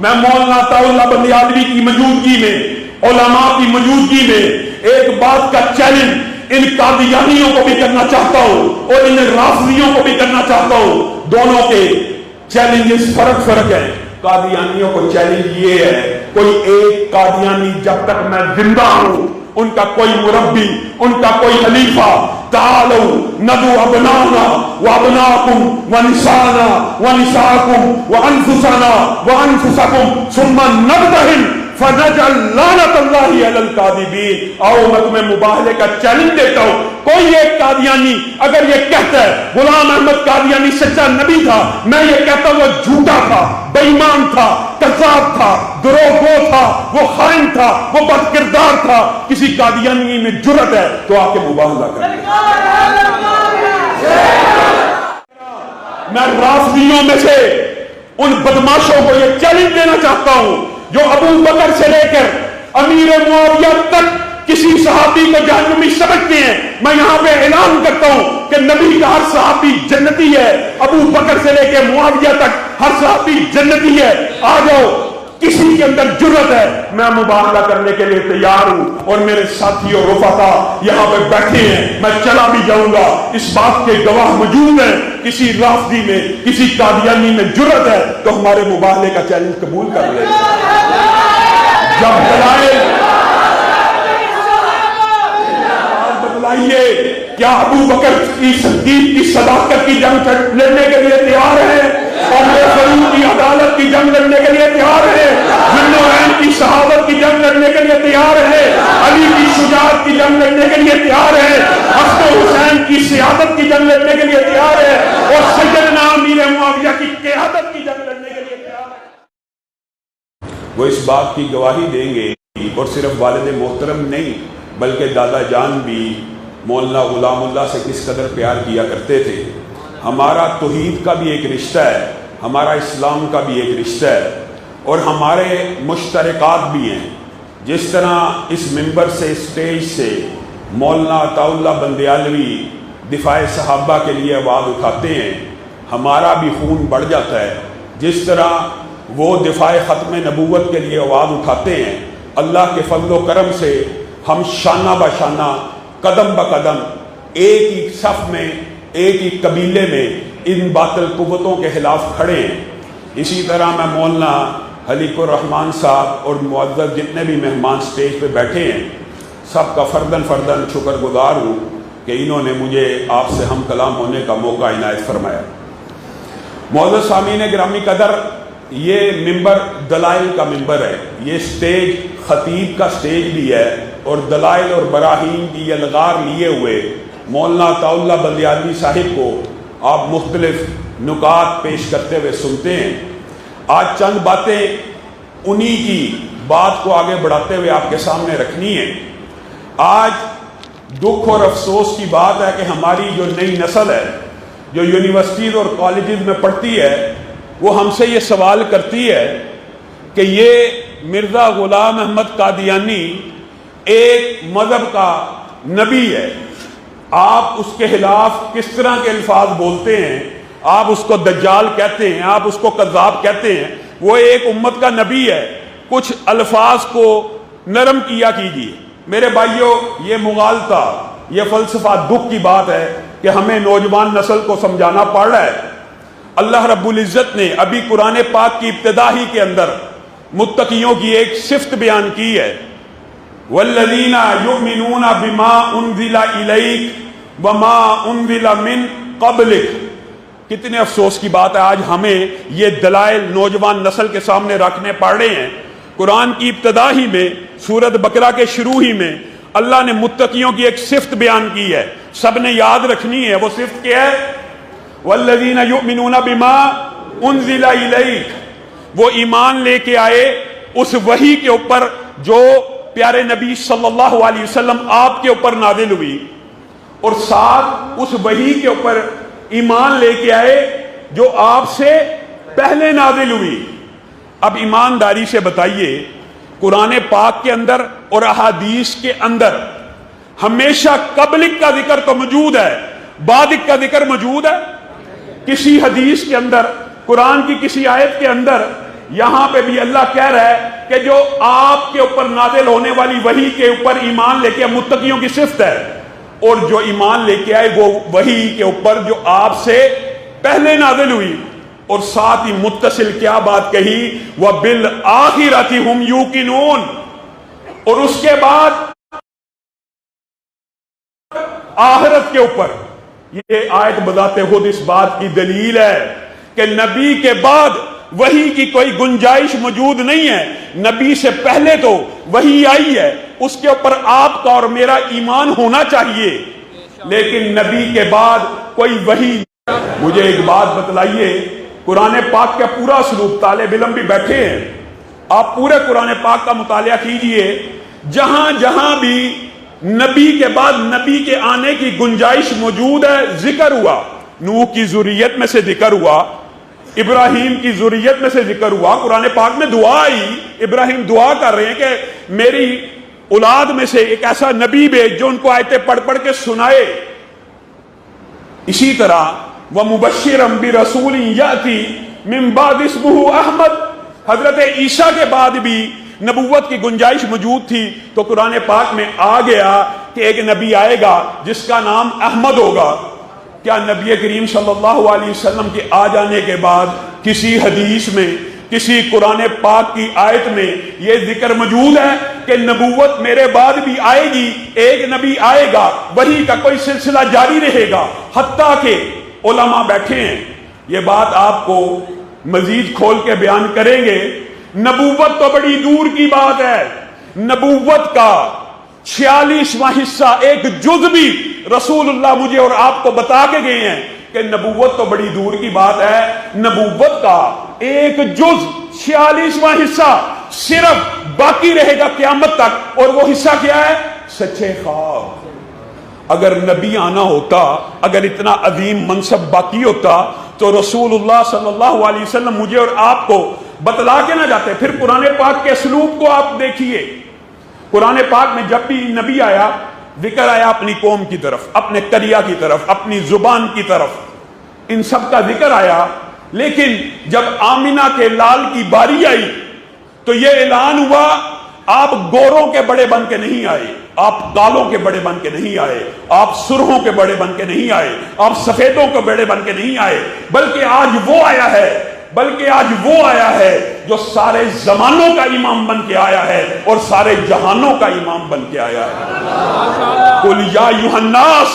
میں مولانا عطاءاللہ بندیالوی کی موجودگی میں، علماء کی موجودگی میں ایک بات کا چیلنج ان قادیانیوں کو بھی کرنا چاہتا ہوں اور ان رافضیوں کو بھی کرنا چاہتا ہوں. دونوں کے چیلنجز فرق ہے. قادیانیوں کو چیلنج یہ ہے، کوئی ایک قادیانی جب تک میں زندہ ہوں، ان کا کوئی مربی، ان کا کوئی خلیفہ، تعالوا ندعو ابنانا وابناکم ونسانا ونساکم وانفسنا وانفسکم ثم نبتہل فنجعل لعنت اللہ علی الکاذبین. آؤ میں تمہیں مباہلے کا چیلنج دیتا ہوں. کوئی ایک قادیانی اگر یہ کہتا ہے غلام احمد قادیانی سچا نبی تھا، میں یہ کہتا ہوں وہ جھوٹا تھا، بے ایمان تھا، کذاب تھا، دروغگو تھا، وہ خائن تھا، وہ بد کردار تھا، کسی قادیانی میں جرأت ہے تو آ کے مباہلہ کریں. میں رافضیوں میں سے ان بدماشوں کو یہ چیلنج دینا چاہتا ہوں جو ابو بکر سے لے کر امیر معاویہ تک کسی صحابی کو جہنمی سمجھتے ہیں. میں یہاں پہ اعلان کرتا ہوں کہ نبی کا ہر صحابی جنتی ہے. ابو بکر سے لے کے معاویہ تک ہر صحابی جنتی ہے. آ جاؤ، کسی کے اندر جرأت ہے میں مباہلہ کرنے کے لیے تیار ہوں. اور میرے ساتھی اور رفقا یہاں پہ بیٹھے ہیں، میں چلا بھی جاؤں گا، اس بات کے گواہ موجود ہیں. کسی رافضی میں، کسی قادیانی میں جرأت ہے تو ہمارے مباہلے کا چیلنج قبول کر لے. جب دلائل بتلائیے، کیا ابو بکر کی صدیق کی صداقت کی جنگ لڑنے کے لیے تیار ہیں؟ عمر فاروق کی عدالت کی جنگ لڑنے کے لیے تیار ہیں؟ ذوالنورین کی شہادت کی جنگ لڑنے کے لیے تیار ہیں؟ علی کی شجاعت کی جنگ لڑنے کے لیے تیار ہیں؟ حسن حسین کی سیادت کی جنگ لڑنے کے لیے تیار ہیں؟ اور سیدنا امیر معاویہ کی قیادت کی جنگ لڑنے کے لیے تیار ہیں؟ وہ اس بات کی گواہی دیں گے. اور صرف والد محترم نہیں بلکہ دادا جان بھی مولانا غلام اللہ سے کس قدر پیار کیا کرتے تھے. ہمارا توحید کا بھی ایک رشتہ ہے، ہمارا اسلام کا بھی ایک رشتہ ہے، اور ہمارے مشترکات بھی ہیں. جس طرح اس ممبر سے، اسٹیج سے مولانا عطاءاللہ بندیالوی دفاع صحابہ کے لیے آواز اٹھاتے ہیں، ہمارا بھی خون بڑھ جاتا ہے. جس طرح وہ دفاع ختم نبوت کے لیے آواز اٹھاتے ہیں، اللہ کے فضل و کرم سے ہم شانہ بہ شانہ، قدم بہ قدم ایک ہی صف میں، ایک ہی قبیلے میں ان باطل قوتوں کے خلاف کھڑے ہیں. اسی طرح میں مولانا حلیق الرحمان صاحب اور معزز جتنے بھی مہمان سٹیج پہ بیٹھے ہیں، سب کا فردن شکر گزار ہوں کہ انہوں نے مجھے آپ سے ہم کلام ہونے کا موقع عنایت فرمایا. معزز سامعین گرامی قدر، یہ ممبر دلائل کا ممبر ہے. یہ سٹیج خطیب کا سٹیج بھی ہے اور دلائل اور براہین کی الغار لیے ہوئے مولانا عطاءاللہ بندیالوی صاحب کو آپ مختلف نکات پیش کرتے ہوئے سنتے ہیں. آج چند باتیں انہی کی بات کو آگے بڑھاتے ہوئے آپ کے سامنے رکھنی ہے. آج دکھ اور افسوس کی بات ہے کہ ہماری جو نئی نسل ہے، جو یونیورسٹیز اور کالجز میں پڑھتی ہے، وہ ہم سے یہ سوال کرتی ہے کہ یہ مرزا غلام احمد قادیانی ایک مذہب کا نبی ہے، آپ اس کے خلاف کس طرح کے الفاظ بولتے ہیں؟ آپ اس کو دجال کہتے ہیں، آپ اس کو کذاب کہتے ہیں. وہ ایک امت کا نبی ہے، کچھ الفاظ کو نرم کیا کیجیے. میرے بھائیوں، یہ مغالطہ، یہ فلسفہ دکھ کی بات ہے کہ ہمیں نوجوان نسل کو سمجھانا پڑ رہا ہے. اللہ رب العزت نے ابھی قرآن پاک کی ابتدا ہی کے اندر متقیوں کی ایک صفت بیان کی ہے، والذین یؤمنون بما انزل الیک وما انزل من قبلک. کتنے افسوس کی بات ہے، آج ہمیں یہ دلائل نوجوان نسل کے سامنے رکھنے پڑ رہے ہیں. قرآن کی ابتدا ہی میں، سورۃ بقرہ کے شروع ہی میں اللہ نے متقیوں کی ایک صفت بیان کی ہے، سب نے یاد رکھنی ہے. وہ صفت کیا ہے؟ والذین یؤمنون بما انزل الیک. وہ ایمان لے کے آئے اس وحی کے اوپر جو پیارے نبی صلی اللہ علیہ وسلم آپ کے اوپر نازل ہوئی، اور ساتھ اس وحی کے اوپر ایمان لے کے آئے جو آپ سے پہلے نازل ہوئی. اب ایمانداری سے بتائیے، قرآن پاک کے اندر اور احادیث کے اندر ہمیشہ قبلک کا ذکر تو موجود ہے، بعدک کا ذکر موجود ہے؟ کسی حدیث کے اندر، قرآن کی کسی آیت کے اندر یہاں پہ بھی اللہ کہہ رہا ہے کہ جو آپ کے اوپر نازل ہونے والی وحی کے اوپر ایمان لے کے متقیوں کی صفت ہے، اور جو ایمان لے کے آئے وہ وحی کے اوپر جو آپ سے پہلے نازل ہوئی، اور ساتھ ہی متصل کیا بات کہی، وَبِالْآخِرَةِ هُمْ يُوقِنُونَ، اور اس کے بعد آخرت کے اوپر۔ یہ آیت بذات خود اس بات کی دلیل ہے کہ نبی کے بعد وحی کی کوئی گنجائش موجود نہیں ہے۔ نبی سے پہلے تو وحی آئی ہے، اس کے اوپر آپ کا اور میرا ایمان ہونا چاہیے، لیکن نبی کے بعد کوئی وحی۔ مجھے ایک بات بتلائیے، قرآن پاک کا پورا اسلوب، طالب علم بھی بیٹھے ہیں، آپ پورے قرآن پاک کا مطالعہ کیجئے، جہاں جہاں بھی نبی کے بعد نبی کے آنے کی گنجائش موجود ہے ذکر ہوا۔ نوح کی ذریت میں سے ذکر ہوا، ابراہیم کی ذریت میں سے ذکر ہوا، قرآن پاک میں دعا آئی، ابراہیم دعا کر رہے ہیں کہ میری اولاد میں سے ایک ایسا نبی بھیج جو ان کو آیتیں پڑھ پڑھ کے سنائے۔ اسی طرح وَمُبَشِّرًا بِرَسُولٍ يَأْتِي مِن بَعْدِ اسْمُهُ احمد، حضرت عیسیٰ کے بعد بھی نبوت کی گنجائش موجود تھی، تو قرآن پاک میں آ گیا کہ ایک نبی آئے گا جس کا نام احمد ہوگا۔ کیا نبی کریم صلی اللہ علیہ وسلم کے آ جانے کے بعد کسی حدیث میں، کسی قرآن پاک کی آیت میں یہ ذکر موجود ہے کہ نبوت میرے بعد بھی آئے گی، ایک نبی آئے گا، وحی کا کوئی سلسلہ جاری رہے گا؟ حتیٰ کہ علماء بیٹھے ہیں، یہ بات آپ کو مزید کھول کے بیان کریں گے۔ نبوت تو بڑی دور کی بات ہے، نبوت کا 46واں حصہ، ایک جز بھی رسول اللہ مجھے اور آپ کو بتا کے گئے ہیں کہ نبوت تو بڑی دور کی بات ہے، نبوت کا ایک جز 46واں حصہ صرف باقی رہے گا قیامت تک، اور وہ حصہ کیا ہے؟ سچے خواب۔ اگر نبی آنا ہوتا، اگر اتنا عظیم منصب باقی ہوتا تو رسول اللہ صلی اللہ علیہ وسلم مجھے اور آپ کو بتلا کے نہ جاتے۔ پھر قرآن پاک کے اسلوب کو آپ دیکھیے، قرآن پاک میں جب بھی نبی آیا، ذکر آیا اپنی قوم کی طرف، اپنے قریہ کی طرف، اپنی زبان کی طرف، ان سب کا ذکر آیا، لیکن جب آمنہ کے لال کی باری آئی تو یہ اعلان ہوا آپ گوروں کے بڑے بن کے نہیں آئے، آپ کالوں کے بڑے بن کے نہیں آئے، آپ سرخوں کے بڑے بن کے نہیں آئے، آپ سفیدوں کے بڑے بن کے نہیں آئے، بلکہ آج وہ آیا ہے، بلکہ آج وہ آیا ہے جو سارے زمانوں کا امام بن کے آیا ہے اور سارے جہانوں کا امام بن کے آیا ہے۔ قُلْ يَا أَيُّهَا النَّاسُ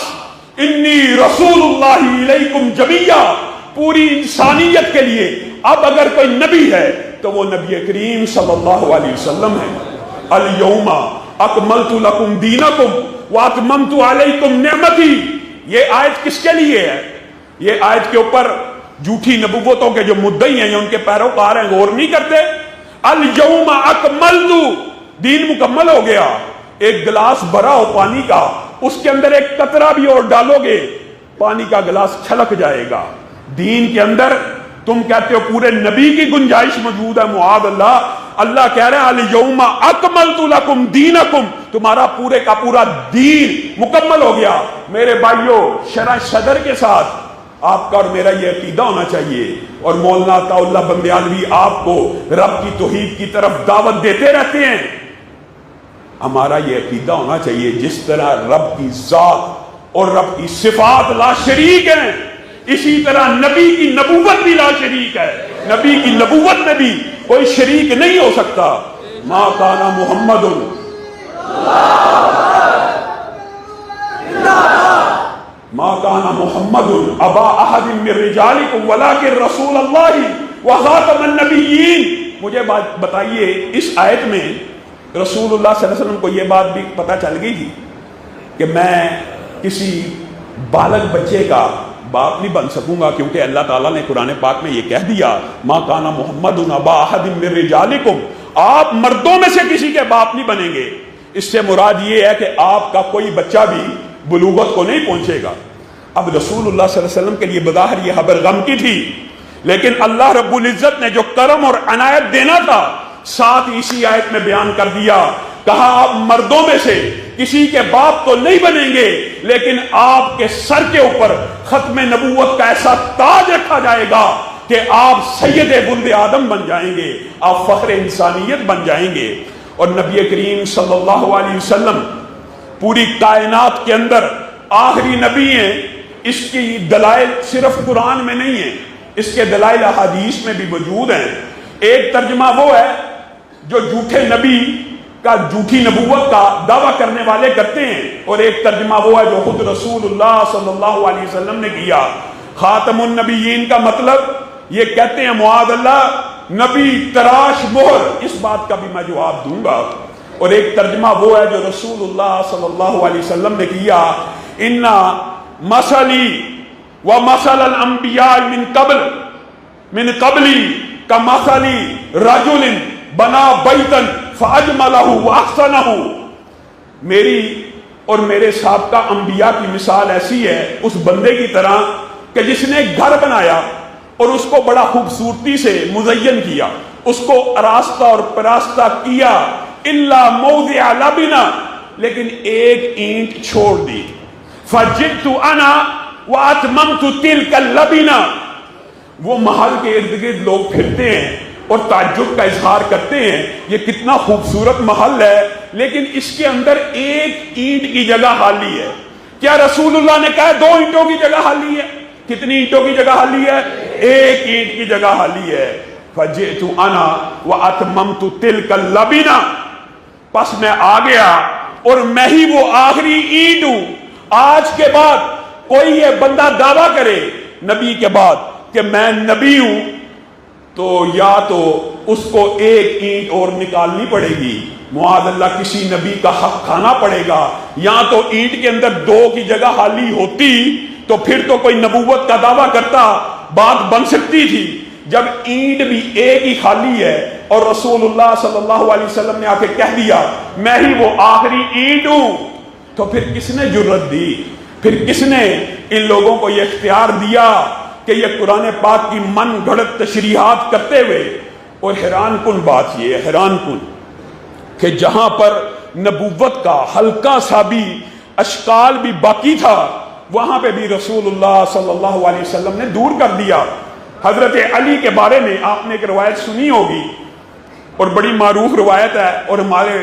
إِنِّي رَسُولُ اللَّهِ إِلَيْكُمْ جَمِيعًا، پوری انسانیت کے لیے اب اگر کوئی نبی ہے تو وہ نبی کریم صلی اللہ علیہ وسلم ہے۔ الْيَوْمَ أَكْمَلْتُ لَكُمْ دِينَكُمْ وَأَتْمَمْتُ عَلَيْكُمْ نِعْمَتِي۔ یہ آیت کس کے لیے ہے؟ یہ آیت کے اوپر جھوٹی نبوتوں کے جو مدعی ہیں یا ان کے پیروکار ہیں غور نہیں کرتے۔ الْيَوْمَ أَكْمَلْتُ، دین مکمل ہو گیا۔ ایک گلاس بھرا ہو پانی کا، اس کے اندر ایک قطرہ بھی اور ڈالو گے پانی کا گلاس چھلک جائے گا۔ دین کے اندر تم کہتے ہو پورے نبی کی گنجائش موجود ہے، معاذ اللہ۔ اللہ کہہ رہے ہیں الْيَوْمَ أَكْمَلْتُ لَكُمْ دِينَكُمْ، تمہارا پورے کا پورا دین مکمل ہو گیا۔ میرے بھائیو، شرح صدر کے ساتھ آپ کا اور میرا یہ عقیدہ ہونا چاہیے، اور مولانا عطا اللہ بندیالوی آپ کو رب کی توحید کی طرف دعوت دیتے رہتے ہیں۔ ہمارا یہ عقیدہ ہونا چاہیے جس طرح رب کی ذات اور رب کی صفات لا شریک ہیں، اسی طرح نبی کی نبوت بھی لا شریک ہے۔ نبی کی نبوت میں بھی کوئی شریک نہیں ہو سکتا۔ ما کان محمد ما کان محمد ابا احد من رجالکم ولکن رسول اللہ وخاتم النبیین۔ مجھے بات بتائیے، اس آیت میں رسول اللہ صلی اللہ علیہ وسلم کو یہ بات بھی پتہ چل گئی تھی کہ میں کسی بالغ بچے کا باپ نہیں بن سکوں گا، کیونکہ اللہ تعالیٰ نے قرآن پاک میں یہ کہہ دیا ما کان محمد ابا احد من رجالکم، آپ مردوں میں سے کسی کے باپ نہیں بنیں گے۔ اس سے مراد یہ ہے کہ آپ کا کوئی بچہ بھی بلوغت کو نہیں پہنچے گا۔ اب رسول اللہ صلی اللہ علیہ وسلم کے لیے بظاہر یہ خبر غم کی تھی، لیکن اللہ رب العزت نے جو کرم اور عنایت دینا تھا ساتھ اسی آیت میں بیان کر دیا۔ کہا آپ مردوں میں سے کسی کے باپ تو نہیں بنیں گے، لیکن آپ کے سر کے اوپر ختم نبوت کا ایسا تاج رکھا جائے گا کہ آپ سید ولد آدم بن جائیں گے، آپ فخر انسانیت بن جائیں گے۔ اور نبی کریم صلی اللہ علیہ وسلم پوری کائنات کے اندر آخری نبی ہیں۔ اس کی دلائل صرف قرآن میں نہیں ہیں، اس کے دلائل احادیث میں بھی موجود ہیں۔ ایک ترجمہ وہ ہے جو جھوٹے نبی کا، جھوٹی نبوت کا دعویٰ کرنے والے کرتے ہیں، اور ایک ترجمہ وہ ہے جو خود رسول اللہ صلی اللہ علیہ وسلم نے کیا۔ خاتم النبیین کا مطلب یہ کہتے ہیں معاذ اللہ نبی تراش مہر، اس بات کا بھی میں جواب دوں گا۔ اور ایک ترجمہ وہ ہے جو رسول اللہ صلی اللہ علیہ وسلم نے کیا، اِنَّا مثلی وَمَثَلَ الْأَنْبِيَاءِ مِنْ قَبْلِي كَمَثَلِ رَجُلٍ بَنَا بَيْتًا فَأَجْمَلَهُ وَأَحْسَنَهُ، میری اور میرے سابقہ انبیاء کی مثال ایسی ہے اس بندے کی طرح کہ جس نے گھر بنایا اور اس کو بڑا خوبصورتی سے مزین کیا، اس کو آراستہ اور پراستہ کیا، الا موضع لبنہ، لیکن ایک اینٹ چھوڑ دی۔ فجئت انا واتممت تلک اللبنہ، وہ محل کے ارد گرد لوگ پھرتے ہیں اور تعجب کا اظہار کرتے ہیں یہ کتنا خوبصورت محل ہے، لیکن اس کے اندر ایک اینٹ کی جگہ خالی ہے۔ کیا رسول اللہ نے کہا 2 اینٹوں کی جگہ خالی ہے؟ کتنی اینٹوں کی جگہ خالی ہے؟ ایک اینٹ کی جگہ خالی ہے۔ فجئت انا واتممت تلک اللبنہ، پس میں آ گیا اور میں ہی وہ آخری اینٹ ہوں۔ آج کے بعد کوئی یہ بندہ دعویٰ کرے نبی کے بعد کہ میں نبی ہوں تو یا تو اس کو ایک اینٹ اور نکالنی پڑے گی، معاذ اللہ کسی نبی کا حق کھانا پڑے گا، یا تو اینٹ کے اندر 2 کی جگہ خالی ہوتی تو پھر تو کوئی نبوت کا دعویٰ کرتا، بات بن سکتی تھی۔ جب اینٹ بھی ایک ہی خالی ہے اور رسول اللہ صلی اللہ علیہ وسلم نے آ کے کہہ دیا میں ہی وہ آخری اینٹ ہوں، تو پھر کس نے جرت دی، پھر کس نے ان لوگوں کو یہ اختیار دیا کہ یہ قرآن پاک کی من گھڑت تشریحات کرتے ہوئے؟ اور حیران کن بات یہ ہے، حیران کن کہ جہاں پر نبوت کا ہلکا سا بھی اشکال بھی باقی تھا وہاں پہ بھی رسول اللہ صلی اللہ علیہ وسلم نے دور کر دیا۔ حضرت علی کے بارے میں آپ نے ایک روایت سنی ہوگی اور بڑی معروف روایت ہے، اور ہمارے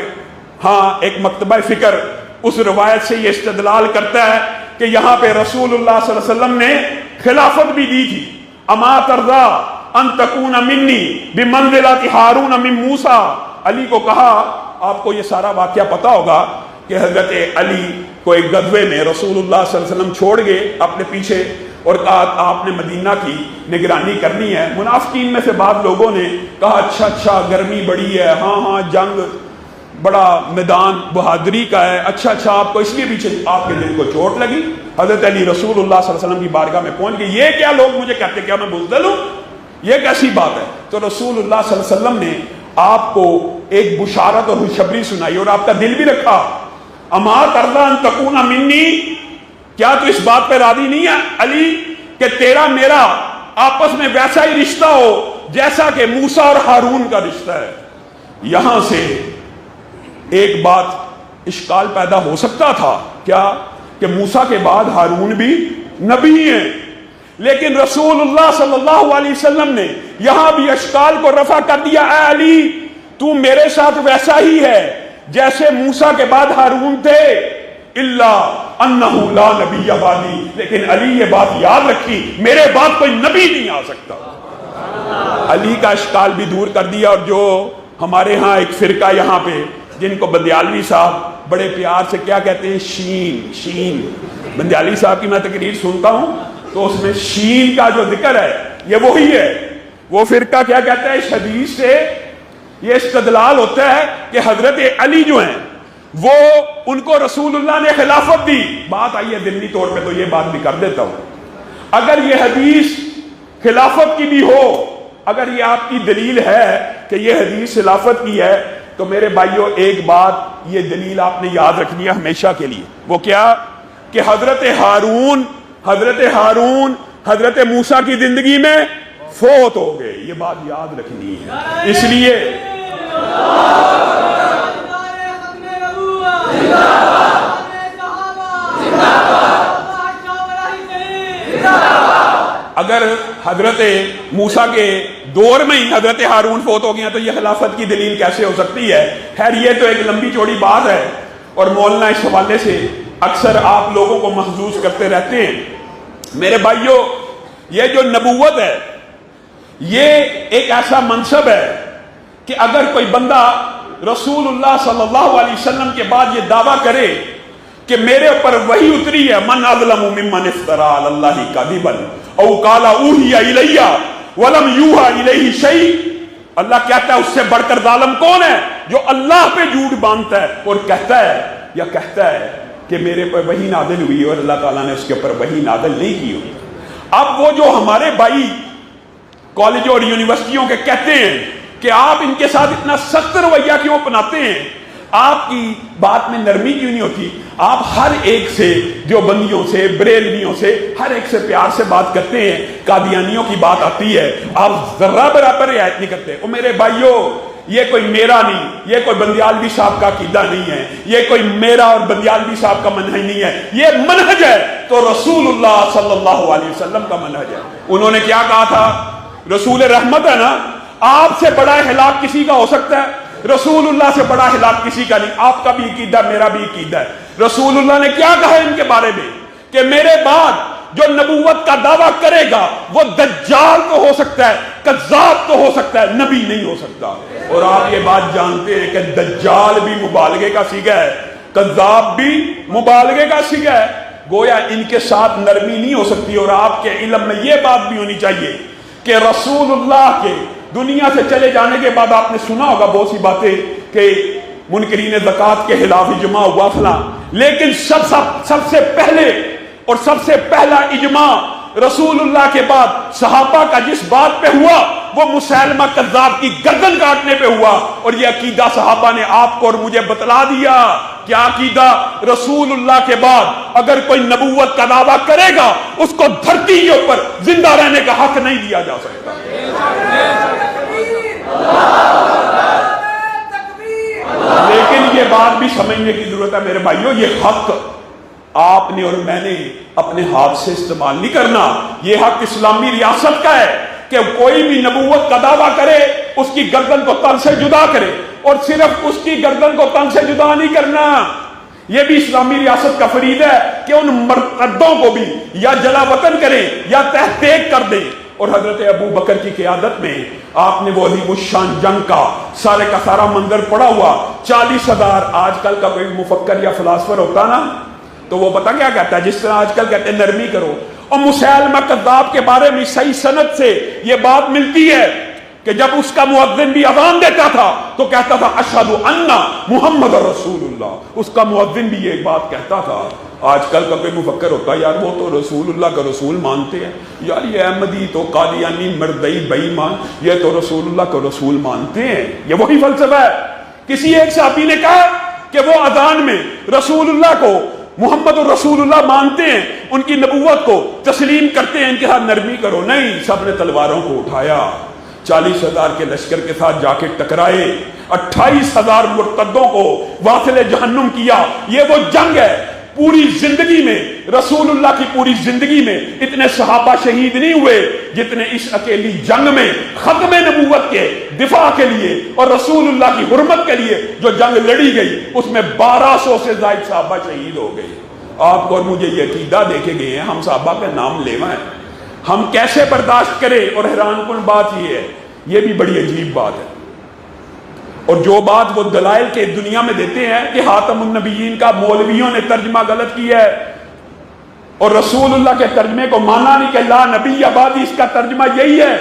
ہاں ایک مکتبہ فکر اس روایت سے یہ استدلال کرتا ہے کہ یہاں پہ رسول اللہ صلی اللہ علیہ وسلم نے خلافت بھی دی تھی۔ اما ترضا ان تکون منی بمنزلۃ ہارون من موسیٰ، علی کو کہا، آپ کو یہ سارا واقعہ پتا ہوگا کہ حضرت علی کو ایک غزوے میں رسول اللہ صلی اللہ علیہ وسلم چھوڑ گئے اپنے پیچھے اور کہا آپ نے مدینہ کی نگرانی کرنی ہے۔ منافقین میں سے بعض لوگوں نے کہا اچھا گرمی بڑی ہے، ہاں جنگ بڑا میدان بہادری کا ہے، اچھا آپ کو اس لیے پیچھے، آپ کے دل کو چوٹ لگی۔ حضرت علی رسول اللہ صلی اللہ علیہ وسلم کی بارگاہ میں پہنچ گئے، یہ کیا لوگ مجھے کہتے کیا میں بزدل ہوں، یہ کیسی بات ہے؟ تو رسول اللہ صلی اللہ علیہ وسلم نے آپ کو ایک بشارت اور خوشخبری سنائی اور آپ کا دل بھی رکھا۔ اما ترضا ان تکون منی، کیا تو اس بات پہ راضی نہیں ہے علی کہ تیرا میرا آپس میں ویسا ہی رشتہ ہو جیسا کہ موسیٰ اور ہارون کا رشتہ ہے؟ یہاں سے ایک بات اشکال پیدا ہو سکتا تھا، کیا کہ موسیٰ کے بعد ہارون بھی نبی ہیں، لیکن رسول اللہ صلی اللہ علیہ وسلم نے یہاں بھی اشکال کو رفع کر دیا، اے علی تو میرے ساتھ ویسا ہی ہے جیسے موسیٰ کے بعد ہارون تھے، الا انہ لا نبی بعدی، لیکن علی یہ بات یاد رکھی میرے بعد کوئی نبی نہیں آ سکتا۔ علی کا اشکال بھی دور کر دیا۔ اور جو ہمارے ہاں ایک فرقہ یہاں پہ جن کو بندیالوی صاحب بڑے پیار سے کیا کہتے ہیں، شین، بندیالوی صاحب کی میں تقریر سنتا ہوں تو اس میں شین کا جو ذکر ہے یہ وہی ہے۔ وہ فرقہ کیا کہتا ہے، اس حدیث سے یہ استدلال ہوتا ہے کہ حضرت علی جو ہیں وہ ان کو رسول اللہ نے خلافت دی۔ بات آئی ہے دلی طور پہ تو یہ بات بھی کر دیتا ہوں، اگر یہ حدیث خلافت کی بھی ہو، اگر یہ آپ کی دلیل ہے کہ یہ حدیث خلافت کی ہے، تو میرے بھائیوں ایک بات یہ دلیل آپ نے یاد رکھنی ہے ہمیشہ کے لیے، وہ کیا کہ حضرت ہارون حضرت موسیٰ کی زندگی میں فوت ہو گئے، یہ بات یاد رکھنی ہے۔ اس لیے اگر حضرت موسیٰ کے دور میں ہی حضرت ہارون فوت ہو گیا تو یہ خلافت کی دلیل کیسے ہو سکتی ہے؟ خیر یہ تو ایک لمبی چوڑی بات ہے، اور مولانا اس حوالے سے اکثر آپ لوگوں کو محظوظ کرتے رہتے ہیں۔ میرے بھائیوں، یہ جو نبوت ہے یہ ایک ایسا منصب ہے کہ اگر کوئی بندہ رسول اللہ صلی اللہ علیہ وسلم کے بعد یہ دعویٰ کرے کہ میرے اوپر وحی اتری ہے، من اظلم ممن افترى علی اللہ کذبا او قال اوحی الی ولم یوحى الیہ شیء، اللہ کہتا ہے اس سے بڑھ کر ظالم کون ہے؟ جو اللہ پہ جھوٹ باندھتا ہے اور کہتا ہے کہ میرے پر وحی نازل ہوئی اور اللہ تعالیٰ نے اس کے اوپر وحی نازل نہیں کی ہوئی۔ اب وہ جو ہمارے بھائی کالجوں اور یونیورسٹیوں کے کہتے ہیں کہ آپ ان کے ساتھ اتنا سخت رویہ کیوں اپناتے ہیں، آپ کی بات میں نرمی کیوں نہیں ہوتی؟ آپ ہر ایک سے، دیوبندیوں سے، بریلویوں سے، ہر ایک سے پیار سے بات کرتے ہیں، قادیانیوں کی بات آتی ہے آپ ذرہ برابر رعایت نہیں کرتے۔ اور میرے بھائیوں، یہ کوئی میرا نہیں، یہ کوئی بندیالوی صاحب کا عقیدہ نہیں ہے، یہ کوئی میرا اور بندیالوی صاحب کا منہج نہیں ہے، یہ منہج ہے تو رسول اللہ صلی اللہ علیہ وسلم کا منہج ہے۔ انہوں نے کیا کہا تھا؟ رسول رحمت ہے نا، آپ سے بڑا ہلاک کسی کا ہو سکتا ہے؟ رسول اللہ سے بڑا ہلاک کسی کا نہیں۔ آپ کا بھی عقیدہ، میرا بھی عقیدہ ہے۔ رسول اللہ نے کیا کہا ان کے بارے میں کہ میرے بعد جو نبوت کا دعویٰ کرے گا وہ دجال تو ہو سکتا ہے، کذاب تو ہو سکتا ہے، نبی نہیں ہو سکتا۔ اور آپ یہ بات جانتے ہیں کہ دجال بھی مبالغے کا صیغہ ہے، کذاب بھی مبالغے کا صیغہ ہے، گویا ان کے ساتھ نرمی نہیں ہو سکتی۔ اور آپ کے علم میں یہ بات بھی ہونی چاہیے کہ رسول اللہ کے دنیا سے چلے جانے کے بعد آپ نے سنا ہوگا بہت سی باتیں کہ منکرین زکوٰۃ کے خلاف اجماع ہوا فلاں، لیکن سب سے پہلے اور سب سے پہلا اجماع رسول اللہ کے بعد صحابہ کا جس بات پہ ہوا وہ مسیلمہ کذاب کی گردن کاٹنے پہ ہوا۔ اور یہ عقیدہ صحابہ نے آپ کو اور مجھے بتلا دیا۔ کیا عقیدہ؟ رسول اللہ کے بعد اگر کوئی نبوت کا دعویٰ کرے گا اس کو دھرتی کے اوپر زندہ رہنے کا حق نہیں دیا جا سکتا۔ لیکن یہ بات بھی سمجھنے کی ضرورت ہے میرے بھائیوں، یہ حق آپ نے اور میں نے اپنے ہاتھ سے استعمال نہیں کرنا، یہ حق اسلامی ریاست کا ہے کہ کوئی بھی نبوت کا دعویٰ کرے اس کی گردن کو تن سے جدا کرے، اور صرف اس کی گردن کو تن سے جدا نہیں کرنا، یہ بھی اسلامی ریاست کا فریضہ ہے کہ ان مرتدوں کو بھی یا جلا وطن کریں یا تحقیق کر دیں۔ اور حضرت ابو بکر کی قیادت میں آپ نے وہ عظیم الشان جنگ کا سارے کا سارا منظر پڑا ہوا، 40,000 آج کل کا کوئی مفکر یا فلاسفر ہوتا نا تو وہ پتہ کیا کہتا ہے، جس طرح آج کل کہتے ہیں نرمی کرو، اور مسیلمہ کذاب کے بارے میں صحیح سند سے یہ بات ملتی ہے کہ جب اس کا مؤذن بھی اذان دیتا تھا تو کہتا تھا اشہد ان محمد رسول اللہ، اس کا مؤذن بھی یہ بات کہتا تھا۔ آج کل کا کوئی مفکر ہوتا ہے یار وہ تو رسول اللہ کا رسول مانتے ہیں، یار یہ احمدی تو قادیانی مردئی بے ایمان یہ تو رسول اللہ کا رسول مانتے ہیں، یہ وہی فلسفہ ہے۔ کسی ایک صحابی نے کہا کہ وہ اذان میں رسول اللہ کو محمد الرسول اللہ مانتے ہیں، ان کی نبوت کو تسلیم کرتے ہیں، ان کے ساتھ نرمی کرو، نہیں، سب نے تلواروں کو اٹھایا، 40,000 کے لشکر کے ساتھ جا کے ٹکرائے، 28,000 مرتدوں کو واصل جہنم کیا۔ یہ وہ جنگ ہے، پوری زندگی میں رسول اللہ کی پوری زندگی میں اتنے صحابہ شہید نہیں ہوئے جتنے اس اکیلی جنگ میں ختم نبوت کے دفاع کے لیے اور رسول اللہ کی حرمت کے لیے جو جنگ لڑی گئی اس میں 1200 سے زائد صحابہ شہید ہو گئے۔ آپ کو اور مجھے یہ عقیدہ دے کے گئے ہیں، ہم صحابہ کا نام لیوا ہے، ہم کیسے برداشت کریں؟ اور حیران کن بات یہ ہے، یہ بھی بڑی عجیب بات ہے، اور جو بات وہ دلائل کے دنیا میں دیتے ہیں کہ خاتم النبیین کا مولویوں نے ترجمہ غلط کیا ہے اور رسول اللہ کے ترجمے کو مانا نہیں کہ لا نبی بعدی، اس کا ترجمہ یہی ہے۔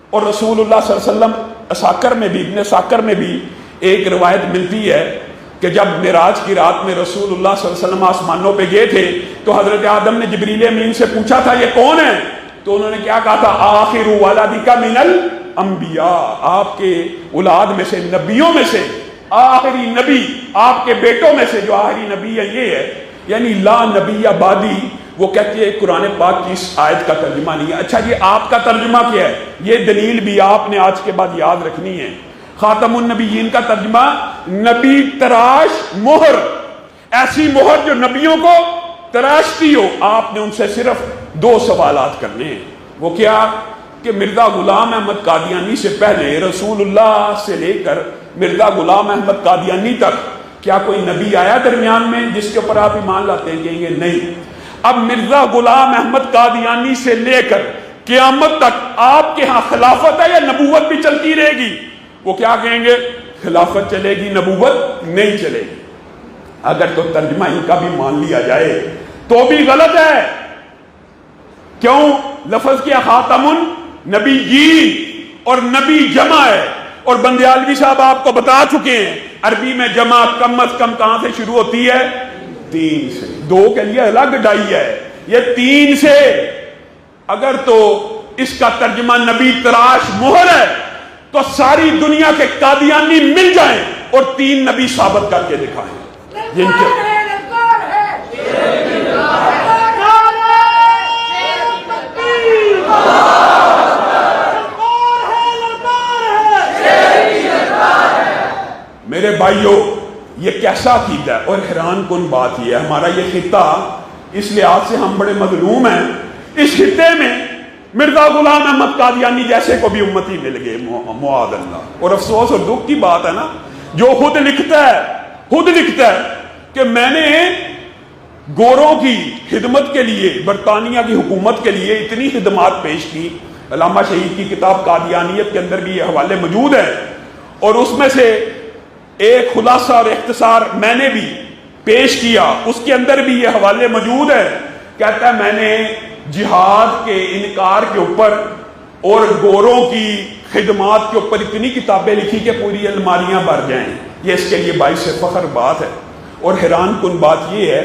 اور رسول اللہ صلی اللہ علیہ وسلم اساکر میں بھی، ابن ساکر میں بھی ایک روایت ملتی ہے کہ جب معراج کی رات میں رسول اللہ صلی اللہ علیہ وسلم آسمانوں پہ گئے تھے تو حضرت آدم نے جبریل امین سے پوچھا تھا یہ کون ہے؟ تو انہوں نے کیا کہا تھا؟ آخر ولدک من الانبیاء، آپ کے اولاد میں سے، نبیوں میں سے آخری نبی، آپ کے بیٹوں میں سے جو آخری نبی ہے یہ ہے، یعنی لا نبی بعدی۔ وہ کہتی ہے قرآن پاک کی اس آیت کا ترجمہ نہیں ہے۔ اچھا یہ آپ کا ترجمہ کیا ہے؟ یہ دلیل بھی آپ نے آج کے بعد یاد رکھنی ہے۔ خاتم النبیین کا ترجمہ نبی تراش مہر، ایسی مہر جو نبیوں کو تراشتی ہو۔ آپ نے ان سے صرف 2 سوالات کرنے ہیں، وہ کیا کہ مرزا غلام احمد قادیانی سے پہلے رسول اللہ سے لے کر مرزا غلام احمد قادیانی تک کیا کوئی نبی آیا درمیان میں جس کے اوپر آپ ایمان لاتے ہیں؟ کہیں گے نہیں۔ اب مرزا غلام احمد قادیانی سے لے کر قیامت تک آپ کے ہاں خلافت ہے یا نبوت بھی چلتی رہے گی؟ وہ کیا کہیں گے؟ خلافت چلے گی، نبوت نہیں چلے گی۔ اگر تو ترجمہ ان کا بھی مان لیا جائے تو بھی غلط ہے۔ کیوں؟ لفظ کیا؟ خاتم النبیین، اور نبی جمع ہے، اور بندیالوی صاحب آپ کو بتا چکے ہیں عربی میں جمع کم از کم کہاں سے شروع ہوتی ہے؟ 3 سے۔ 2 کے لیے الگ ڈائی ہے، یہ 3 سے۔ اگر تو اس کا ترجمہ نبی تراش مہر ہے تو ساری دنیا کے قادیانی مل جائیں اور 3 نبی ثابت کر کے دکھائیں جن کے میرے بھائیوں یہ کیسا عقیدہ ہے؟ اور حیران کن بات یہ ہے ہمارا یہ خطہ اس لحاظ سے ہم بڑے مظلوم ہیں، اس خطے میں مرزا غلام احمد قادیانی جیسے کو بھی امتی مل گئے معاذ اللہ۔ اور افسوس اور دکھ کی بات ہے نا، جو خود لکھتا ہے کہ میں نے گوروں کی خدمت کے لیے، برطانیہ کی حکومت کے لیے اتنی خدمات پیش کی۔ علامہ شہید کی کتاب قادیانیت کے اندر بھی یہ حوالے موجود ہیں، اور اس میں سے ایک خلاصہ اور اختصار میں نے بھی پیش کیا، اس کے اندر بھی یہ حوالے موجود ہیں۔ کہتا ہے میں نے جہاد کے انکار کے اوپر اور گوروں کی خدمات کے اوپر اتنی کتابیں لکھی کہ پوری الماریاں بھر جائیں۔ یہ اس کے لیے باعث فخر بات ہے۔ اور حیران کن بات یہ ہے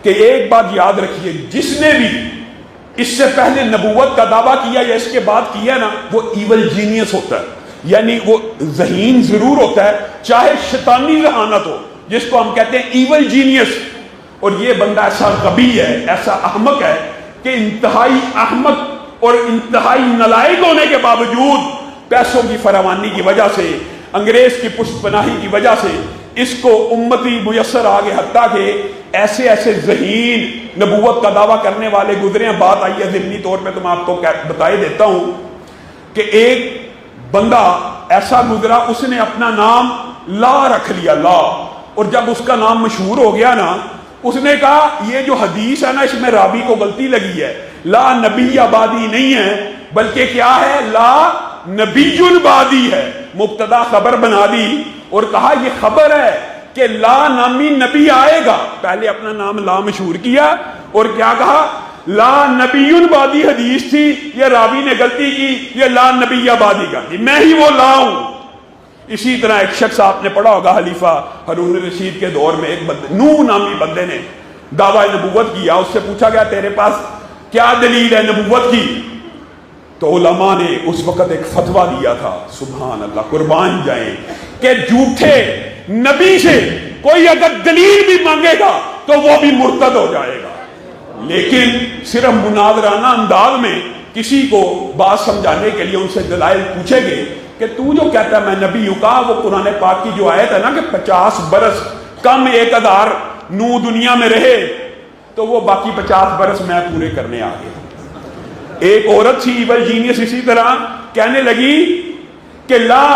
کہ ایک بات یاد رکھیے، جس نے بھی اس سے پہلے نبوت کا دعویٰ کیا یا اس کے بعد کیا نا، وہ ایول جینیس ہوتا ہے، یعنی وہ ذہین ضرور ہوتا ہے، چاہے شیطانی ذہانت ہو، جس کو ہم کہتے ہیں ایول جینیس۔ اور یہ بندہ ایسا غبی ہے، ایسا احمق ہے کہ انتہائی احمق اور انتہائی نالائق ہونے کے باوجود پیسوں کی فراوانی کی وجہ سے، انگریز کی پشت پناہی کی وجہ سے اس کو امتی میسر آگے، حتیٰ کہ ایسے ذہین نبوت کا دعویٰ کرنے والے گزرے ہیں۔ بات آئی ہے ضمنی طور پہ تو میں آپ کو بتائے دیتا ہوں کہ ایک بندہ ایسا گزرا، اس نے اپنا نام لا رکھ لیا، لا، اور جب اس کا نام مشہور ہو گیا نا، اس نے کہا یہ جو حدیث ہے نا اس میں راوی کو غلطی لگی ہے، لا نبی آبادی نہیں ہے بلکہ کیا ہے؟ لا نبی البادی ہے۔ مبتدا خبر بنا دی اور کہا یہ خبر ہے کہ لا نامی نبی آئے گا۔ پہلے اپنا نام لا مشہور کیا اور کیا کہا؟ لا نبی البادی حدیث تھی، یہ راوی نے غلطی کی، یہ لا نبی آبادی کا، میں ہی وہ لا ہوں۔ اسی طرح ایک شخص آپ نے پڑھا ہوگا خلیفہ ہارون الرشید کے دور میں، ایک بندے نوح نامی بندے نے دعویٰ نبوت کیا۔ اس سے پوچھا گیا تیرے پاس کیا دلیل ہے نبوت کی؟ تو علماء نے اس وقت ایک فتویٰ دیا تھا، سبحان اللہ، قربان جائیں، کہ جھوٹے نبی سے کوئی اگر دلیل بھی مانگے گا تو وہ بھی مرتد ہو جائے گا۔ لیکن صرف مناظرانہ انداز میں کسی کو بات سمجھانے کے لیے ان سے دلائل پوچھے گے کہ تو جو کہتا ہے میں نبی ہوں، کہا وہ قرآن پاک کی جو آیت ہے نا کہ 50 برس کم 1000 نوح دنیا میں رہے تو وہ باقی 50 برس میں پورے کرنے آ گیا۔ ایک عورت تھی ایول جینیس اسی طرح کہنے لگی کہ لا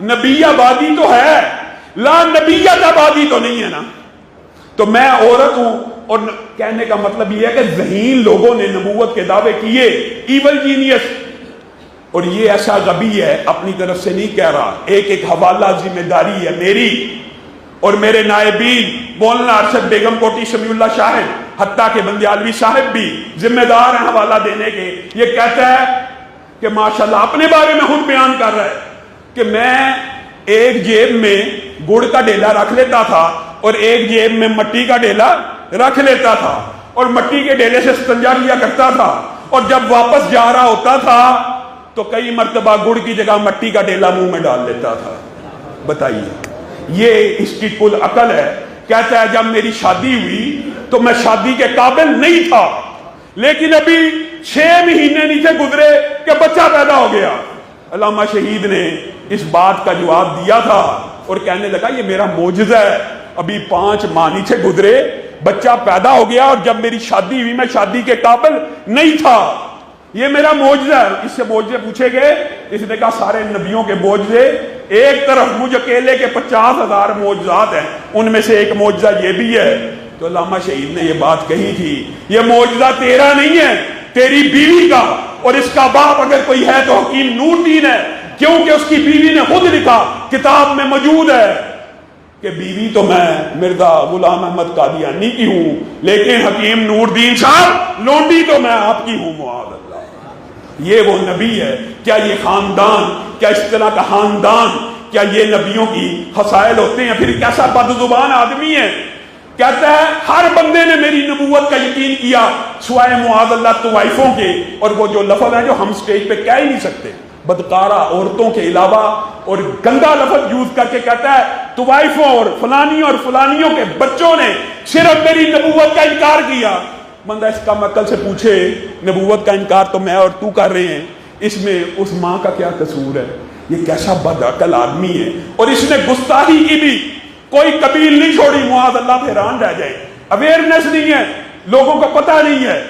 نبی آبادی تو ہے، لا نبیت آبادی تو نہیں ہے نا، تو میں عورت ہوں۔ اور کہنے کا مطلب یہ ہے کہ ذہین لوگوں نے نبوت کے دعوے کیے، ایول جینیس، اور یہ ایسا غبی ہے، اپنی طرف سے نہیں کہہ رہا، ایک حوالہ ذمہ داری ہے میری اور میرے نائبین مولانا ارشد بیگم کوٹی سمیع اللہ شاہد، حتیٰ کہ بندیالوی صاحب بھی ذمہ دار ہیں حوالہ دینے کے۔ یہ کہتا ہے کہ ماشاءاللہ اپنے بارے میں خود بیان کر رہا ہے کہ میں ایک جیب میں گڑ کا ڈیلا رکھ لیتا تھا اور ایک جیب میں مٹی کا ڈیلا رکھ لیتا تھا، اور مٹی کے ڈیلے سے استنجا کیا کرتا تھا، اور جب واپس جا رہا ہوتا تھا تو کئی مرتبہ گڑ کی جگہ مٹی کا ڈیلا منہ میں ڈال لیتا تھا۔ بتائیے یہ اس کی کل عقل ہے۔ کہتا ہے جب میری شادی ہوئی تو میں شادی کے قابل نہیں تھا، لیکن ابھی 6 مہینے نہیں تھے گزرے کہ بچہ پیدا ہو گیا۔ علامہ شہید نے اس بات کا جواب دیا تھا اور کہنے لگا یہ میرا معجزہ ہے، ابھی 5 ماہ نہیں تھے گزرے بچہ پیدا ہو گیا، اور جب میری شادی ہوئی میں شادی کے قابل نہیں تھا۔ یہ میرا معجزہ ہے. اس سے معجزے پوچھے گئے, اس نے کہا سارے نبیوں کے معجزے ایک طرف, مجھ اکیلے کے 50,000 معجزات ہیں, ان میں سے ایک معجزہ یہ بھی ہے. تو علامہ شہید نے یہ بات کہی تھی, یہ معجزہ تیرا نہیں ہے, تیری بیوی کا, اور اس کا باپ اگر کوئی ہے تو حکیم نور الدین ہے, کیونکہ اس کی بیوی نے خود لکھا, کتاب میں موجود ہے کہ بیوی تو میں مرزا غلام احمد قادیانی کی ہوں, لیکن حکیم نور الدین صاحب لونڈی تو میں آپ کی ہوں. معاذ اللہ, یہ وہ نبی ہے. کیا یہ خاندان, کیا اس طرح کا خاندان, کیا یہ نبیوں کی خصائل ہوتے ہیں؟ پھر کیسا بدزبان آدمی ہے, کہتا ہے ہر بندے نے میری نبوت کا یقین کیا سوائے معاذ اللہ طوائفوں کے, اور وہ جو لفظ ہیں جو ہم سٹیج پہ کہہ ہی نہیں سکتے, بدکارہ عورتوں کے علاوہ, اور گندا لفظ یوز کر کے کہتا ہے طوائفوں اور فلانی اور فلانیوں کے بچوں نے صرف میری نبوت کا انکار کیا. بندہ اس کا عقل سے پوچھے, نبوت کا انکار تو میں اور تو کر رہے ہیں, اس میں اس ماں کا کیا قصور ہے؟ یہ کیسا بد عقل آدمی ہے. اور اس نے گستاخی کی بھی کوئی قبیل نہیں چھوڑی. معاذ اللہ حیران رہ جائے, اویئرنیس نہیں ہے, لوگوں کو پتہ نہیں ہے.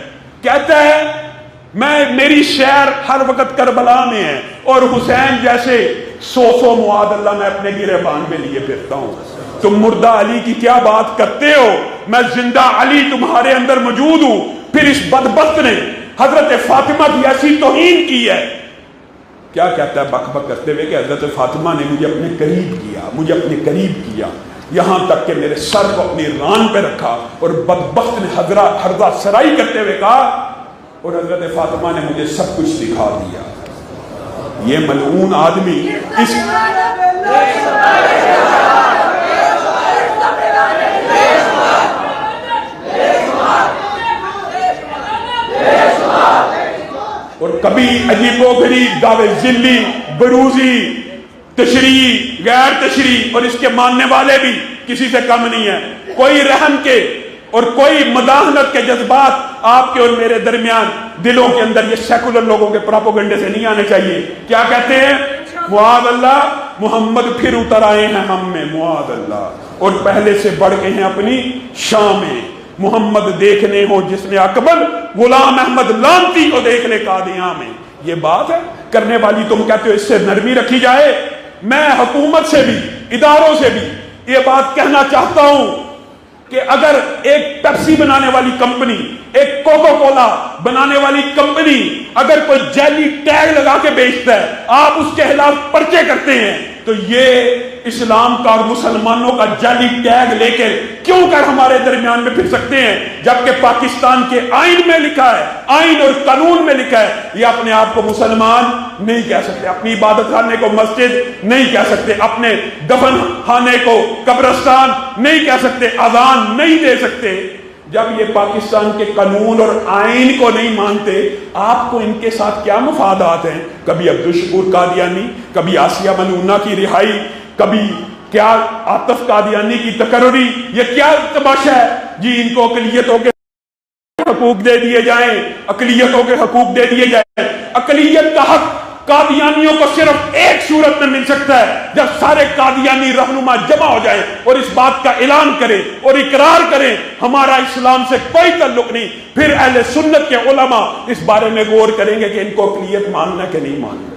کہتا ہے میری شہر ہر وقت کربلا میں ہے, اور حسین جیسے 100 معاذ اللہ میں اپنے گریبان میں لیے پھرتا ہوں. تم مردہ علی کی کیا بات کرتے ہو, میں زندہ علی تمہارے اندر موجود ہوں. پھر اس بدبخت نے حضرت فاطمہ کی ایسی توہین کی ہے. کیا کہتا ہے بک بک کرتے ہوئے کہ حضرت فاطمہ نے مجھے اپنے قریب کیا, مجھے اپنے قریب کیا, یہاں تک کہ میرے سر کو اپنی ران پہ رکھا, اور بدبخت نے حرزہ سرائی کرتے ہوئے کہا, اور حضرت فاطمہ نے مجھے سب کچھ سکھا دیا. یہ ملعون آدمی اس اور کبھی عجیب و غریب دعوے ذلی, بروزی, تشریح, غیر تشریح, اور اس کے ماننے والے بھی کسی سے کم نہیں ہیں. کوئی رحم کے اور کوئی مداحنت کے جذبات آپ کے اور میرے درمیان دلوں کے اندر, یہ سیکولر لوگوں کے پراپوگنڈے سے نہیں آنے چاہیے. کیا کہتے ہیں؟ معاذ اللہ محمد پھر اتر آئے ہیں ہم میں, معاذ اللہ, اور پہلے سے بڑھ گئے ہیں اپنی شام میں. محمد دیکھنے ہو جس نے اکبر, غلام احمد لانتی کو دیکھ لے قادیاں میں. یہ بات ہے کرنے والی. تم کہتے ہو اس سے نرمی رکھی جائے. میں حکومت سے بھی, اداروں سے بھی یہ بات کہنا چاہتا ہوں کہ اگر ایک پیپسی بنانے والی کمپنی, ایک کوکو کولا بنانے والی کمپنی اگر کوئی جعلی ٹیگ لگا کے بیچتا ہے, آپ اس کے خلاف پرچے کرتے ہیں, تو یہ اسلام کا اور مسلمانوں کا جعلی ٹیگ لے کے کیوں کر ہمارے درمیان میں پھر سکتے ہیں, جبکہ پاکستان کے آئین میں لکھا ہے, آئین اور قانون میں لکھا ہے, یہ اپنے آپ کو مسلمان نہیں کہہ سکتے, اپنی عبادت خانے کو مسجد نہیں کہہ سکتے, اپنے دفن خانے کو قبرستان نہیں کہہ سکتے, اذان نہیں دے سکتے. جب یہ پاکستان کے قانون اور آئین کو نہیں مانتے, آپ کو ان کے ساتھ کیا مفادات ہیں؟ کبھی عبدالشکور قادیانی, کبھی آسیہ ملونہ کی رہائی, کبھی کیا عاطف قادیانی کی تقرری. یہ کیا تماشا ہے جی؟ ان کو اقلیتوں کے حقوق دے دیے جائیں, اقلیتوں کے حقوق دے دیے جائیں. اقلیت کا حق قادیانیوں کو صرف ایک صورت میں مل سکتا ہے, جب سارے قادیانی رہنما جمع ہو جائیں اور اس بات کا اعلان کریں اور اقرار کریں ہمارا اسلام سے کوئی تعلق نہیں. پھر اہل سنت کے علماء اس بارے میں غور کریں گے کہ ان کو اقلیت ماننا کہ نہیں ماننا.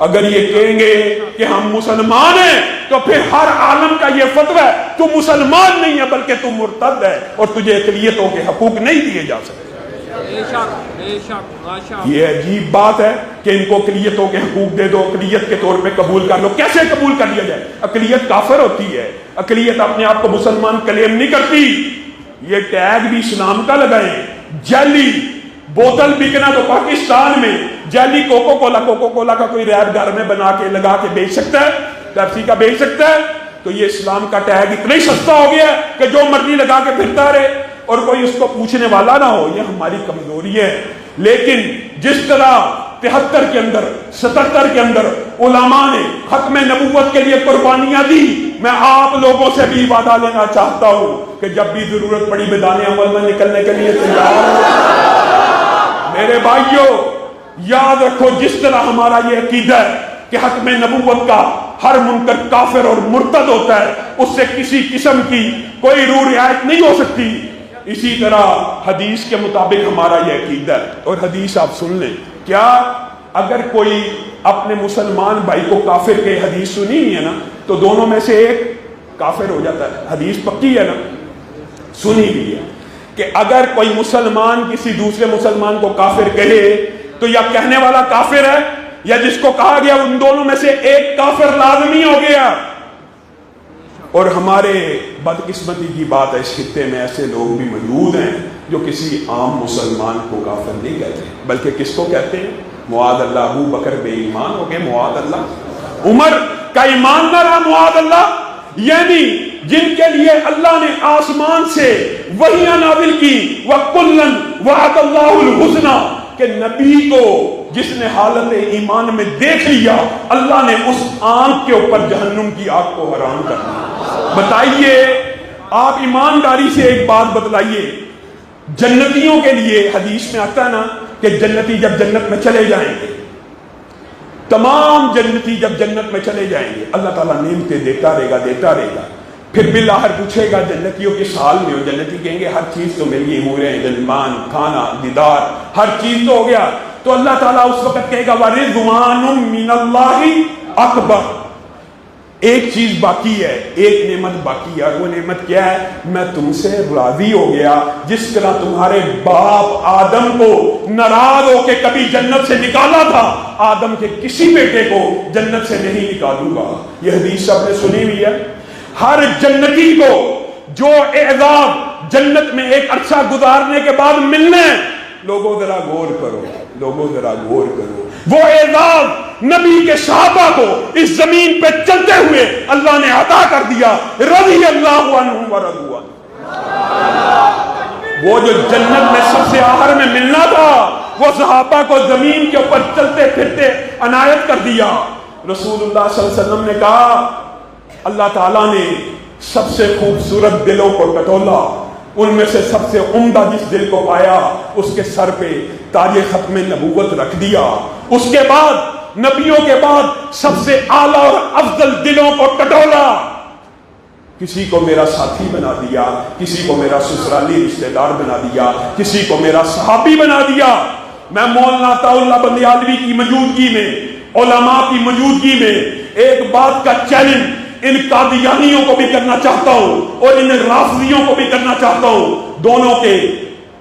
اگر یہ کہیں گے کہ ہم مسلمان ہیں تو پھر ہر عالم کا یہ فتویٰ ہے تو مسلمان نہیں ہے بلکہ تو مرتد ہے, اور تجھے اقلیتوں کے حقوق نہیں دیے جا سکتے. یہ عجیب بات ہے کہ ان کو اقلیتوں کے حقوق دے دو, اقلیت کے طور پہ قبول کر لو. کیسے قبول کر لیا جائے؟ اقلیت کافر ہوتی ہے, اقلیت اپنے آپ کو مسلمان کلیم نہیں کرتی. یہ ٹیگ بھی اسلام کا لگائیں. جعلی بوتل بکنا تو پاکستان میں جعلی کوکو کولا کا کوئی ریپ گھر میں بنا کے لگا کے بیچ سکتا ہے, پیپسی کا بیچ سکتا ہے. تو یہ اسلام کا ٹیگ اتنا ہی سستا ہو گیا کہ جو مرضی لگا کے پھرتا رہے اور کوئی اس کو پوچھنے والا نہ ہو. یہ ہماری کمزوری ہے. لیکن جس طرح 73 کے اندر 77 کے اندر علماء نے ختم نبوت کے لیے قربانیاں دی, میں آپ لوگوں سے بھی وعدہ لینا چاہتا ہوں کہ جب بھی ضرورت پڑی میدان عمل میں نکلنے کے لیے تیار ہوں. میرے بھائیوں یاد رکھو, جس طرح ہمارا یہ عقیدہ ہے کہ ختم نبوت کا ہر منکر کافر اور مرتد ہوتا ہے, اس سے کسی قسم کی کوئی روح رعایت نہیں ہو سکتی, اسی طرح حدیث کے مطابق ہمارا یہ عقیدہ ہے. اور حدیث آپ سن لیں, کیا اگر کوئی اپنے مسلمان بھائی کو کافر کے حدیث سنی ہوئی ہے نا تو دونوں میں سے ایک کافر ہو جاتا ہے؟ حدیث پکی ہے نا، سنی ہوئی ہے کہ اگر کوئی مسلمان کسی دوسرے مسلمان کو کافر کہے تو یا کہنے والا کافر ہے یا جس کو کہا گیا ان دونوں میں سے ایک کافر لازمی ہو گیا۔ اور ہمارے بدقسمتی کی بات ہے، اس خطے میں ایسے لوگ بھی موجود ہیں جو کسی عام مسلمان کو کافر نہیں کہتے بلکہ کس کو کہتے ہیں؟ معاذ اللہ ابو بکر بے ایمان ہو گئے، معاذ اللہ عمر کا ایمان نہ رہا، معاذ اللہ، یعنی جن کے لیے اللہ نے آسمان سے وحیاں نازل کی وَكُلًّا وَعَدَ اللَّهُ الْحُسْنَى، کہ نبی کو جس نے حالت ایمان میں دیکھ لیا اللہ نے اس آنکھ کے اوپر جہنم کی آگ کو حرام کر دیا۔ بتائیے آپ ایمانداری سے ایک بات بتلائیے، جنتیوں کے لیے حدیث میں آتا ہے نا کہ جنتی جب جنت میں چلے جائیں گے، تمام جنتی جب جنت میں چلے جائیں گے اللہ تعالیٰ نعمتیں دیتا رہے گا، پھر بالآخر پوچھے گا جنتیوں کس حال میں ہو؟ جنتی کہیں گے ہر چیز تو مل گئی، حوریں، غلمان، کھانا، دیدار، ہر چیز تو ہو گیا۔ تو اللہ تعالیٰ اس وقت کہے گا وَرِضْوَانٌ مِّنَ اللَّهِ اکبر، ایک چیز باقی ہے، ایک نعمت باقی ہے، اور وہ نعمت کیا ہے؟ میں تم سے راضی ہو گیا، جس طرح تمہارے باپ آدم کو ناراض ہو کے کبھی جنت سے نکالا تھا، آدم کے کسی بیٹے کو جنت سے نہیں نکالوں گا۔ یہ حدیث سب نے سنی ہوئی ہے۔ ہر جنتی کو جو اعزاز جنت میں ایک عرصہ گزارنے کے بعد ملنے، لوگوں ذرا غور کرو، وہ اعزاز نبی کے صحابہ کو اس زمین پہ چلتے ہوئے اللہ نے عطا کر دیا، رضی اللہ عنہم ورضوا عنہ۔ وہ جو جنت میں سب سے آخر میں ملنا تھا وہ صحابہ کو زمین کے اوپر چلتے پھرتے عنایت کر دیا۔ رسول اللہ صلی اللہ علیہ وسلم نے کہا اللہ تعالیٰ نے سب سے خوبصورت دلوں کو ٹٹولا، ان میں سے سب سے عمدہ جس دل کو پایا اس کے سر پہ تاج ختم نبوت رکھ دیا۔ اس کے بعد نبیوں کے بعد سب سے اعلیٰ اور افضل دلوں کو ٹٹولا، کسی کو میرا ساتھی بنا دیا، کسی کو میرا سسرالی رشتہ دار بنا دیا، کسی کو میرا صحابی بنا دیا۔ میں مولانا عطا اللہ بندیالوی کی موجودگی میں، علماء کی موجودگی میں ایک بات کا چیلنج ان قادیانیوں کو بھی کرنا چاہتا ہوں اور ان رافضیوں کو بھی کرنا چاہتا ہوں۔ دونوں کے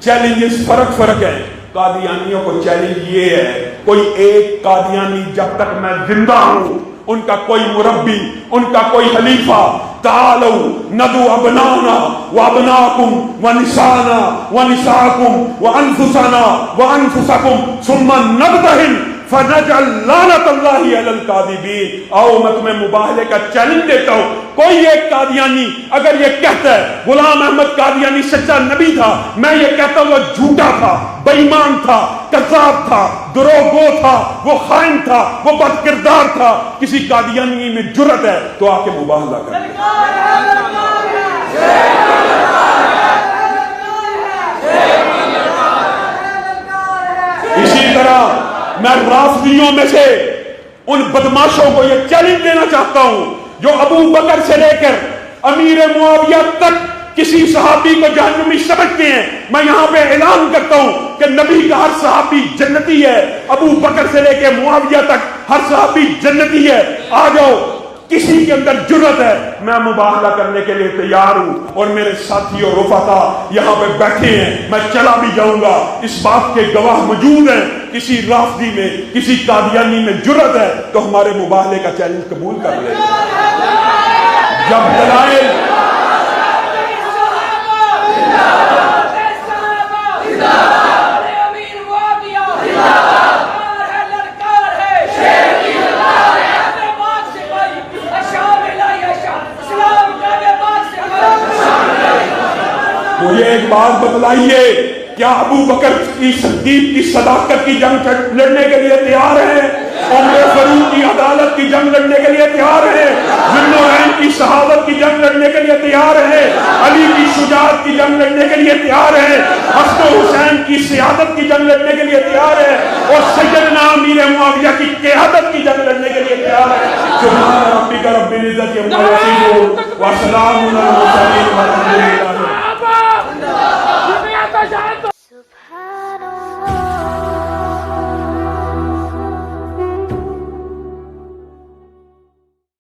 چیلنجز فرق ہے۔ قادیانیوں کو چیلنج یہ ہے، کوئی ایک قادیانی جب تک میں زندہ ہوں، ان کا کوئی مربی، ان کا کوئی خلیفہ، تعالوا ندعو ابنانا وابناکم ونسانا ونساکم وانفسنا وانفسکم ثم نبتہل فنجعل لعنت اللہ علی الکاذبین۔ آؤ میں تمہیں مباہلے کا چیلنج دیتا ہوں، کوئی ایک قادیانی اگر یہ کہتا ہے غلام احمد قادیانی سچا نبی تھا، میں یہ کہتا ہوں وہ جھوٹا تھا، بے ایمان تھا، کذاب تھا، دروغگو تھا، وہ خائن تھا، وہ بد کردار تھا، کسی قادیانی میں جرأت ہے تو آ کے مباہلہ کر۔ اسی طرح میں رافضیوں میں سے ان بدماشوں کو یہ چیلنج دینا چاہتا ہوں جو ابو بکر سے لے کر امیر معاویہ تک کسی صحابی کو جہنمی سمجھتے ہیں۔ میں یہاں پہ اعلان کرتا ہوں کہ نبی کا ہر صحابی جنتی ہے، ابو بکر سے لے کے معاویہ تک ہر صحابی جنتی ہے۔ آ جاؤ، کسی کے اندر جرأت ہے میں مباہلہ کرنے کے لیے تیار ہوں، اور میرے ساتھی اور رفقا یہاں پہ بیٹھے ہیں، میں چلا بھی جاؤں گا، اس بات کے گواہ موجود ہیں۔ کسی رافضی میں، کسی قادیانی میں جرأت ہے تو ہمارے مباہلے کا چیلنج قبول کر لے۔ جب دلائل مجھے ایک بات بتلائیے، کیا ابو بکر کی صدیق کی صداقت کی جنگ لڑنے کے لیے تیار ہیں؟ عمر فاروق کی عدالت کی جنگ لڑنے کے لیے تیار ہیں؟ ذوالنورین کی شہادت کی جنگ لڑنے کے لیے تیار ہیں؟ علی کی شجاعت کی جنگ لڑنے کے لیے تیار ہیں؟ حسن و حسین کی سیادت کی جنگ لڑنے کے لیے تیار ہیں؟ اور سیدنا امیر معاویہ کی قیادت کی جنگ لڑنے کے لیے تیار ہیں؟ سبحان ربک رب العزت عما یصفون وسلام علی المرسلین والحمد للہ۔